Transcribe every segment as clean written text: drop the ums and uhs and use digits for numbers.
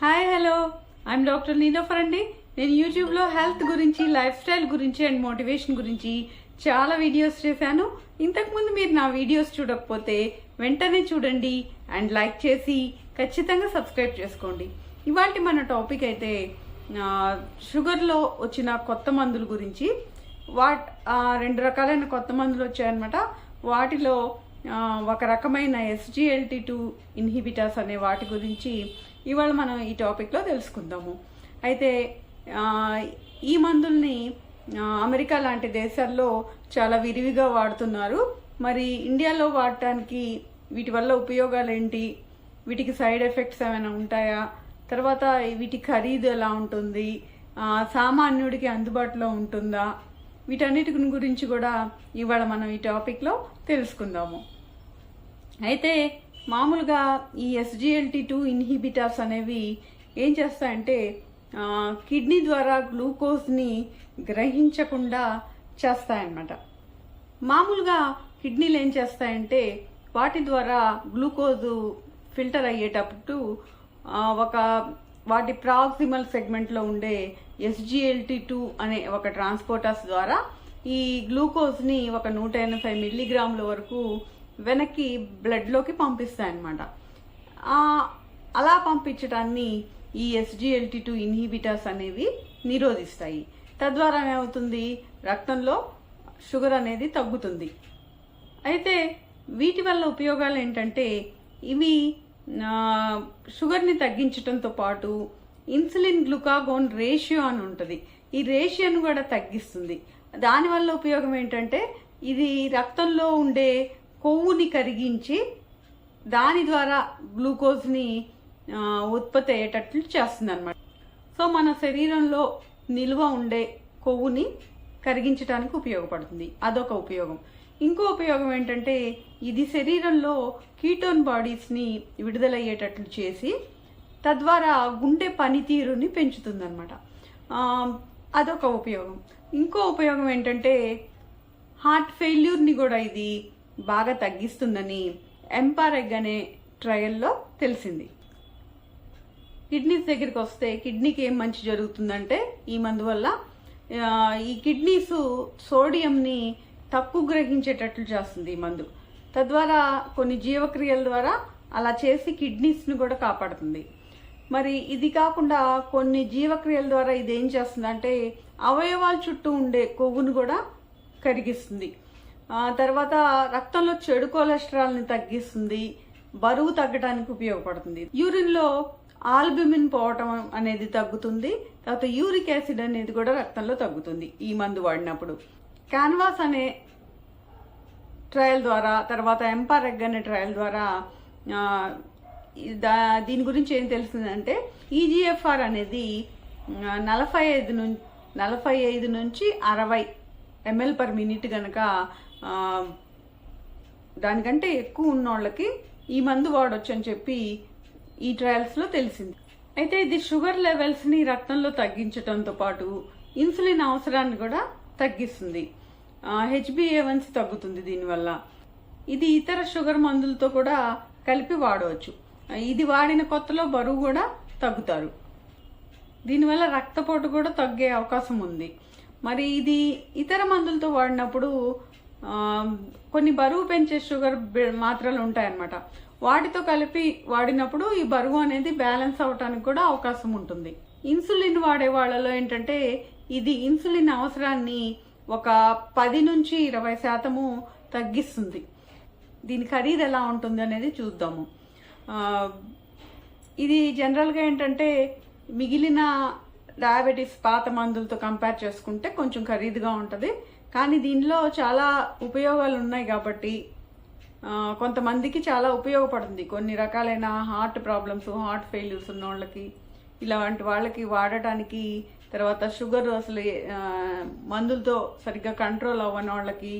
Hi hello I'm doctor Niloufer అండి. నేను యూట్యూబ్లో హెల్త్ గురించి, లైఫ్ స్టైల్ గురించి అండ్ మోటివేషన్ గురించి చాలా వీడియోస్ చేశాను. ఇంతకుముందు మీరు నా వీడియోస్ చూడకపోతే వెంటనే చూడండి అండ్ లైక్ చేసి ఖచ్చితంగా సబ్స్క్రైబ్ చేసుకోండి. ఇవాళ మన టాపిక్ అయితే షుగర్లో వచ్చిన కొత్త మందుల గురించి. రెండు రకాలైన కొత్త మందులు వచ్చాయన్నమాట. వాటిలో ఒక రకమైన SGLT2 ఇన్హిబిటర్స్ అనే వాటి గురించి ఇవాళ మనం ఈ టాపిక్లో తెలుసుకుందాము. అయితే ఈ మందుల్ని అమెరికా లాంటి దేశాల్లో చాలా విరివిగా వాడుతున్నారు. మరి ఇండియాలో వాడటానికి వీటి వల్ల ఉపయోగాలు ఏంటి, వీటికి సైడ్ ఎఫెక్ట్స్ ఏమైనా ఉంటాయా, తర్వాత వీటి ఖరీదు ఎలా ఉంటుంది, సామాన్యుడికి అందుబాటులో ఉంటుందా, వీటన్నిటి గురించి కూడా ఇవాళ మనం ఈ టాపిక్లో తెలుసుకుందాము. అయితే మామూలుగా ఈ SGLT2 ఇన్హిబిటర్స్ అనేవి ఏం చేస్తాయంటే కిడ్నీ ద్వారా గ్లూకోజ్ని గ్రహించకుండా చేస్తాయన్నమాట. మామూలుగా కిడ్నీలు ఏం చేస్తాయంటే వాటి ద్వారా గ్లూకోజు ఫిల్టర్ అయ్యేటప్పుడు వాటి ప్రాక్సిమల్ సెగ్మెంట్లో ఉండే SGLT2 అనే ఒక ట్రాన్స్పోర్టర్స్ ద్వారా ఈ గ్లూకోజ్ని 180 మిల్లీగ్రాముల వరకు వెనక్కి బ్లడ్లోకి పంపిస్తాయన్నమాట. అలా పంపించడాన్ని ఈ SGLT2 ఇన్హిబిటర్స్ అనేవి నిరోధిస్తాయి. తద్వారా ఏమవుతుంది, రక్తంలో షుగర్ అనేది తగ్గుతుంది. అయితే వీటి వల్ల ఉపయోగాలు ఏంటంటే ఇవి షుగర్ని తగ్గించడంతో పాటు ఇన్సులిన్ గ్లూకాగోన్ రేషియో అని ఉంటుంది, ఈ రేషియోను కూడా తగ్గిస్తుంది. దానివల్ల ఉపయోగం ఏంటంటే ఇది రక్తంలో ఉండే కొవ్వుని కరిగించి దాని ద్వారా గ్లూకోజ్ని ఉత్పత్తి అయ్యేటట్లు చేస్తుంది అనమాట. సో మన శరీరంలో నిల్వ ఉండే కొవ్వుని కరిగించడానికి ఉపయోగపడుతుంది, అదొక ఉపయోగం. ఇంకో ఉపయోగం ఏంటంటే ఇది శరీరంలో కీటోన్ బాడీస్ని విడుదలయ్యేటట్లు చేసి తద్వారా గుండె పనితీరుని పెంచుతుంది అనమాట. అదొక ఉపయోగం. ఇంకో ఉపయోగం ఏంటంటే హార్ట్ ఫెయిల్యూర్ని కూడా ఇది బాగా తగ్గిస్తుందని ఎంపారెగ్ అనే ట్రయల్లో తెలిసింది. కిడ్నీస్ దగ్గరికి వస్తే కిడ్నీకి ఏం మంచి జరుగుతుందంటే ఈ మందు వల్ల ఈ కిడ్నీస్ సోడియంని తక్కువ గ్రహించేటట్లు చేస్తుంది ఈ మందు. తద్వారా కొన్ని జీవక్రియల ద్వారా అలా చేసి కిడ్నీస్ని కూడా కాపాడుతుంది. మరి ఇది కాకుండా కొన్ని జీవక్రియల ద్వారా ఇది ఏం చేస్తుందంటే అవయవాల చుట్టూ ఉండే కొవ్వును కూడా కరిగిస్తుంది. తర్వాత రక్తంలో చెడు కొలెస్ట్రాల్ని తగ్గిస్తుంది, బరువు తగ్గడానికి ఉపయోగపడుతుంది. యూరిన్లో ఆల్బుమిన్ పోవటం అనేది తగ్గుతుంది. తర్వాత యూరిక్ యాసిడ్ అనేది కూడా రక్తంలో తగ్గుతుంది ఈ మందు వాడినప్పుడు. క్యాన్వాస్ అనే ట్రయల్ ద్వారా, తర్వాత ఎంపారెగ్ అనే ట్రయల్ ద్వారా దీని గురించి ఏం తెలిసిందంటే EGFR అనేది 45 నుంచి 60 ml/min కనుక దానికంటే ఎక్కువ ఉన్నోళ్ళకి ఈ మందు వాడొచ్చు అని చెప్పి ఈ ట్రయల్స్లో తెలిసింది. అయితే ఇది షుగర్ లెవెల్స్ని రక్తంలో తగ్గించడంతో పాటు ఇన్సులిన్ అవసరాన్ని కూడా తగ్గిస్తుంది. HbA1c తగ్గుతుంది దీనివల్ల. ఇది ఇతర షుగర్ మందులతో కూడా కలిపి వాడవచ్చు. ఇది వాడిన కొత్తలో బరువు కూడా తగ్గుతారు. దీనివల్ల రక్తపోటు కూడా తగ్గే అవకాశం ఉంది. మరి ఇది ఇతర మందులతో వాడినప్పుడు కొన్ని బరువు పెంచే షుగర్ మాత్రలు ఉంటాయన్నమాట. వాటితో కలిపి వాడినప్పుడు ఈ బరువు అనేది బ్యాలెన్స్ అవటానికి కూడా అవకాశం ఉంటుంది. ఇన్సులిన్ వాడే వాళ్ళలో ఏంటంటే ఇది ఇన్సులిన్ అవసరాన్ని ఒక 10 నుంచి 20% తగ్గిస్తుంది. దీని ఖరీదు ఎలా ఉంటుంది అనేది చూద్దాము. ఇది జనరల్గా ఏంటంటే మిగిలిన డయాబెటీస్ పాత మందులతో కంపేర్ చేసుకుంటే కొంచెం ఖరీదుగా ఉంటుంది. కానీ దీనిలో చాలా ఉపయోగాలు ఉన్నాయి కాబట్టి కొంతమందికి చాలా ఉపయోగపడుతుంది. కొన్ని రకాలైన హార్ట్ ప్రాబ్లమ్స్, హార్ట్ ఫెయిల్యూర్స్ ఉన్న వాళ్ళకి, ఇలాంటి వాళ్ళకి వాడటానికి, తర్వాత షుగర్ అసలు మందులతో సరిగ్గా కంట్రోల్ అవ్వని వాళ్ళకి,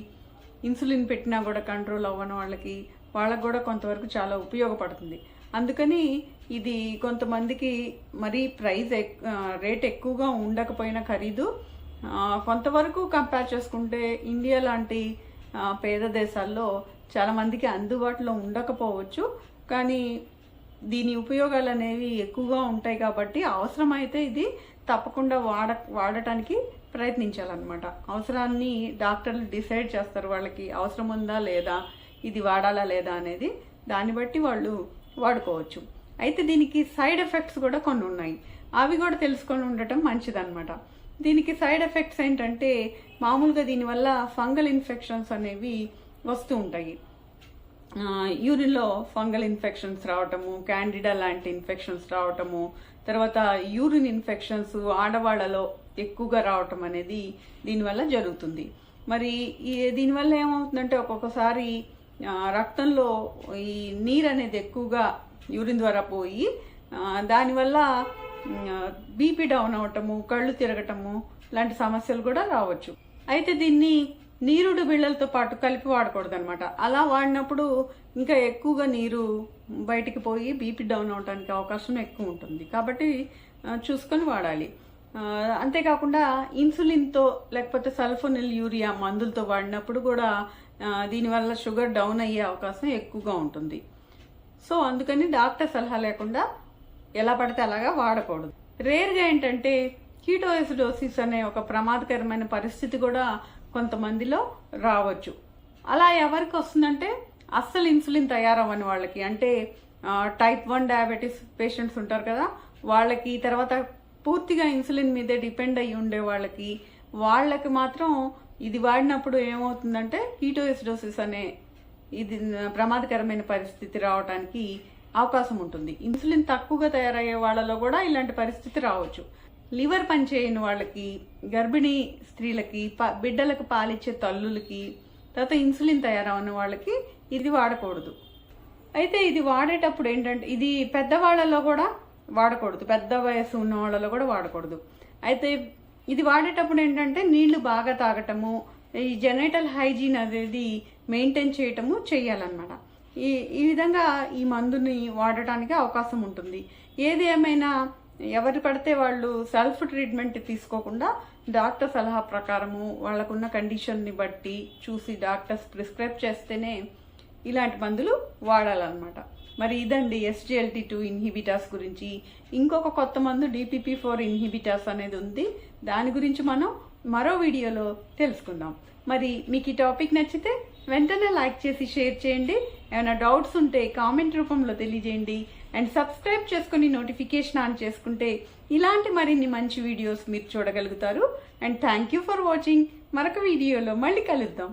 ఇన్సులిన్ పెట్టినా కూడా కంట్రోల్ అవ్వని వాళ్ళకి కూడా కొంతవరకు చాలా ఉపయోగపడుతుంది. అందుకని ఇది కొంతమందికి మరీ రేట్ ఎక్కువగా ఉండకపోయినా ఖరీదు కొంతవరకు కంపేర్ చేసుకుంటే ఇండియా లాంటి పేద దేశాల్లో చాలా మందికి అందుబాటులో ఉండకపోవచ్చు. కానీ దీని ఉపయోగాలు అనేవి ఎక్కువగా ఉంటాయి కాబట్టి అవసరమైతే ఇది తప్పకుండా వాడటానికి ప్రయత్నించాలన్నమాట. అవసరాన్ని డాక్టర్లు డిసైడ్ చేస్తారు, వాళ్ళకి అవసరం ఉందా లేదా, ఇది వాడాలా లేదా అనేది. దాన్ని బట్టి వాళ్ళు వాడుకోవచ్చు. అయితే దీనికి సైడ్ ఎఫెక్ట్స్ కూడా కొన్ని ఉన్నాయి, అవి కూడా తెలుసుకొని ఉండటం మంచిదన్నమాట. దీనికి సైడ్ ఎఫెక్ట్స్ ఏంటంటే మామూలుగా దీనివల్ల ఫంగల్ ఇన్ఫెక్షన్స్ అనేవి వస్తూ ఉంటాయి. యూరిన్లో ఫంగల్ ఇన్ఫెక్షన్స్ రావటము, క్యాండిడా లాంటి ఇన్ఫెక్షన్స్ రావటము, తర్వాత యూరిన్ ఇన్ఫెక్షన్స్ ఆడవాళ్లలో ఎక్కువగా రావటం అనేది దీనివల్ల జరుగుతుంది. మరి దీనివల్ల ఏమవుతుందంటే ఒక్కొక్కసారి రక్తంలో ఈ నీరు అనేది ఎక్కువగా యూరిన్ ద్వారా పోయి దానివల్ల బీపీ డౌన్ అవటము, కళ్ళు తిరగటము లాంటి సమస్యలు కూడా రావచ్చు. అయితే దీన్ని నీరుడు బిళ్ళలతో పాటు కలిపి వాడకూడదు అనమాట. అలా వాడినప్పుడు ఇంకా ఎక్కువగా నీరు బయటికి పోయి బీపీ డౌన్ అవడానికి అవకాశం ఎక్కువ ఉంటుంది. కాబట్టి చూసుకొని వాడాలి. అంతేకాకుండా ఇన్సులిన్తో లేకపోతే సల్ఫోనిల్ యూరియా మందులతో వాడినప్పుడు కూడా దీనివల్ల షుగర్ డౌన్ అయ్యే అవకాశం ఎక్కువగా ఉంటుంది. సో అందుకని డాక్టర్ సలహా లేకుండా ఎలా పడితే అలాగా వాడకూడదు. రేర్గా ఏంటంటే కీటోఎసిడోసిస్ అనే ఒక ప్రమాదకరమైన పరిస్థితి కూడా కొంతమందిలో రావచ్చు. అలా ఎవరికి వస్తుందంటే అస్సలు ఇన్సులిన్ తయారవ్వని వాళ్ళకి, అంటే టైప్ 1 డయాబెటీస్ పేషెంట్స్ ఉంటారు కదా వాళ్ళకి, తర్వాత పూర్తిగా ఇన్సులిన్ మీదే డిపెండ్ అయ్యి ఉండే వాళ్ళకి మాత్రం ఇది వాడినప్పుడు ఏమవుతుందంటే కీటోఎసిడోసిస్ అనే ఇది ప్రమాదకరమైన పరిస్థితి రావడానికి అవకాశం ఉంటుంది. ఇన్సులిన్ తక్కువగా తయారయ్యే వాళ్ళలో కూడా ఇలాంటి పరిస్థితి రావచ్చు. లివర్ పనిచేయని వాళ్ళకి, గర్భిణీ స్త్రీలకి, బిడ్డలకు పాలిచ్చే తల్లులకి, తర్వాత ఇన్సులిన్ తయారవని వాళ్ళకి ఇది వాడకూడదు. అయితే ఇది వాడేటప్పుడు ఏంటంటే ఇది పెద్దవాళ్లలో కూడా వాడకూడదు, పెద్ద వయసు ఉన్న వాళ్ళలో కూడా వాడకూడదు. అయితే ఇది వాడేటప్పుడు ఏంటంటే నీళ్లు బాగా తాగటము, ఈ జెనైటల్ హైజీన్ అనేది మెయింటైన్ చేయటము చేయాలన్నమాట. ఈ విధంగా ఈ మందుని వాడటానికి అవకాశం ఉంటుంది. ఏది ఏమైనా ఎవరు పడితే వాళ్ళు సెల్ఫ్ ట్రీట్మెంట్ తీసుకోకుండా డాక్టర్ సలహా ప్రకారము వాళ్ళకున్న కండిషన్ని బట్టి చూసి డాక్టర్స్ ప్రిస్క్రైబ్ చేస్తేనే ఇలాంటి మందులు వాడాలన్నమాట. మరి ఇదండి SGLT2 ఇన్హిబిటార్స్ గురించి. ఇంకొక కొత్త మందు DPP4 ఇన్హిబిటార్స్ అనేది ఉంది, దాని గురించి మనం మరో వీడియోలో తెలుసుకుందాం. మరి మీకు ఈ టాపిక్ నచ్చితే వెంటనే లైక్ చేసి షేర్ చేయండి. ఏమైనా డౌట్స్ ఉంటే కామెంట్ రూపంలో తెలియజేయండి. అండ్ సబ్స్క్రైబ్ చేసుకుని నోటిఫికేషన్ ఆన్ చేసుకుంటే ఇలాంటి మరిన్ని మంచి వీడియోస్ మీరు చూడగలుగుతారు. And thank you for watching. మరొక వీడియోలో మళ్ళీ కలుద్దాం.